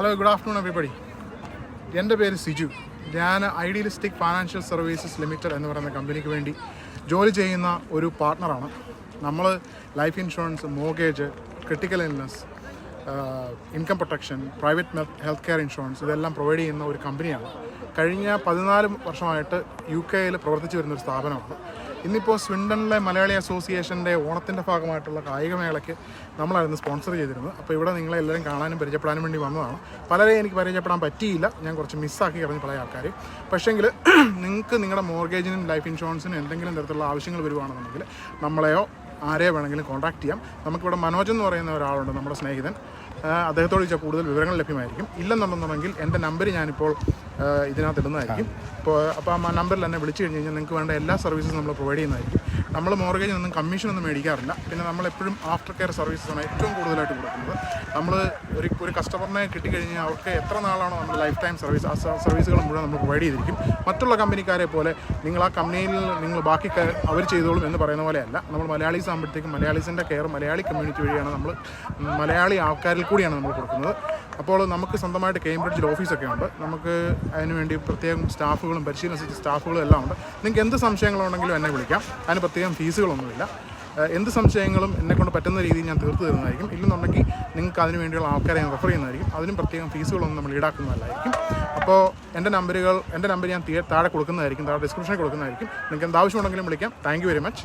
Hello, good afternoon everybody. എൻ്റെ പേര് സിജു. ഞാൻ ഐഡിയലിസ്റ്റിക് ഫൈനാൻഷ്യൽ സർവീസസ് ലിമിറ്റഡ് എന്ന് പറയുന്ന കമ്പനിക്ക് വേണ്ടി ജോലി ചെയ്യുന്ന ഒരു പാർട്ട്ണറാണ്. നമ്മൾ life insurance, mortgage, critical illness, income protection, private health care insurance ഇതെല്ലാം പ്രൊവൈഡ് ചെയ്യുന്ന ഒരു കമ്പനിയാണ്. കഴിഞ്ഞ 14 വർഷമായിട്ട് UK പ്രവർത്തിച്ചു വരുന്നൊരു സ്ഥാപനമാണ്. ഇന്നിപ്പോൾ സ്വിൻഡനിലെ മലയാളി അസോസിയേഷൻ്റെ ഓണത്തിൻ്റെ ഭാഗമായിട്ടുള്ള കായികമേളയ്ക്ക് നമ്മളായിരുന്നു സ്പോൺസർ ചെയ്തിരുന്നത്. അപ്പോൾ ഇവിടെ നിങ്ങളെ എല്ലാവരും കാണാനും പരിചയപ്പെടാനും വേണ്ടി വന്നതാണ്. പലരെയും എനിക്ക് പരിചയപ്പെടാൻ പറ്റിയില്ല, ഞാൻ കുറച്ച് മിസ്സാക്കി കളഞ്ഞു പല ആൾക്കാർ. പക്ഷേങ്കിൽ നിങ്ങൾക്ക് നിങ്ങളുടെ മോർഗേജിനും ലൈഫ് ഇൻഷുറൻസിനും എന്തെങ്കിലും തരത്തിലുള്ള ആവശ്യങ്ങൾ വരുവാണെന്നുണ്ടെങ്കിൽ നമ്മളെയോ ആരെയോ വേണമെങ്കിലും കോൺടാക്ട് ചെയ്യാം. നമുക്കിവിടെ മനോജ് എന്ന് പറയുന്ന ഒരാളുണ്ട്, നമ്മുടെ സ്നേഹിതൻ. അദ്ദേഹത്തോട് ചോദിച്ചാൽ കൂടുതൽ വിവരങ്ങൾ ലഭ്യമായിരിക്കും. ഇല്ലെന്നുണ്ടെന്നുണ്ടെങ്കിൽ എൻ്റെ നമ്പർ ഞാനിപ്പോൾ ഇതിനകത്ത് ഇടുന്നതായിരിക്കും. അപ്പോൾ ആ നമ്പറിൽ എന്നെ വിളിച്ചു കഴിഞ്ഞ് കഴിഞ്ഞാൽ നിങ്ങൾക്ക് വേണ്ട എല്ലാ സർവീസും നമ്മൾ പ്രൊവൈഡ് ചെയ്യുന്നതായിരിക്കും. നമ്മൾ മോർഗേജിനൊന്നും കമ്മീഷനൊന്നും മേടിക്കാറില്ല. പിന്നെ നമ്മളെപ്പോഴും ആഫ്റ്റർ കെയർ സർവീസസാണ് ഏറ്റവും കൂടുതലായിട്ട് കൊടുക്കുന്നത്. നമ്മൾ ഒരു കസ്റ്റമറിനെ കിട്ടിക്കഴിഞ്ഞാൽ അവർക്ക് എത്ര നാളാണോ നമ്മൾ ലൈഫ് ടൈം സർവീസ്, ആ സർവീസുകൾ മുഴുവൻ നമ്മൾ പ്രൊവൈഡ് ചെയ്തിരിക്കും. മറ്റുള്ള കമ്പനിക്കാരെ പോലെ നിങ്ങൾ ആ കമ്പനിയിൽ നിങ്ങൾ ബാക്കി അവർ ചെയ്തോളും എന്ന് പറയുന്ന പോലെയല്ല. നമ്മൾ മലയാളീസ് ആകുമ്പോഴത്തേക്കും മലയാളീസിൻ്റെ കെയർ മലയാളി കമ്മ്യൂണിറ്റി വഴിയാണ് നമ്മൾ മലയാളി ആൾക്കാരിൽ കൂടിയാണ് നമ്മൾ കൊടുക്കുന്നത്. അപ്പോൾ നമുക്ക് സ്വന്തമായിട്ട് കേംബ്രിഡ്ജിൽ ഓഫീസൊക്കെ ഉണ്ട്. നമുക്ക് അതിനുവേണ്ടി പ്രത്യേകം സ്റ്റാഫുകളും പരിശീലന സ്റ്റാഫുകളും എല്ലാം ഉണ്ട്. നിങ്ങൾക്ക് എന്ത് സംശയങ്ങളുണ്ടെങ്കിലും എന്നെ വിളിക്കാം. അതിന് പ്രത്യേകം ഫീസുകളൊന്നുമില്ല. എന്ത് സംശയങ്ങളും എന്നെക്കൊണ്ട് പറ്റുന്ന രീതിയിൽ ഞാൻ തീർത്ത് തരുന്നതായിരിക്കും. ഇല്ലെന്നുണ്ടെങ്കിൽ നിങ്ങൾക്ക് അതിന് വേണ്ടിയുള്ള ആൾക്കാരെ ഞാൻ റെഫർ ചെയ്യുന്നതായിരിക്കും. അതിനും പ്രത്യേകം ഫീസുകളൊന്നും നമ്മൾ ഈടാക്കുന്നതല്ലായിരിക്കും. അപ്പോൾ എൻ്റെ നമ്പർ ഞാൻ താഴെ കൊടുക്കുന്നതായിരിക്കും, താഴെ ഡിസ്ക്രിപ്ഷനിൽ കൊടുക്കുന്നതായിരിക്കും. നിങ്ങൾക്ക് എന്താവശ്യമുണ്ടെങ്കിലും വിളിക്കാം. Thank you very much.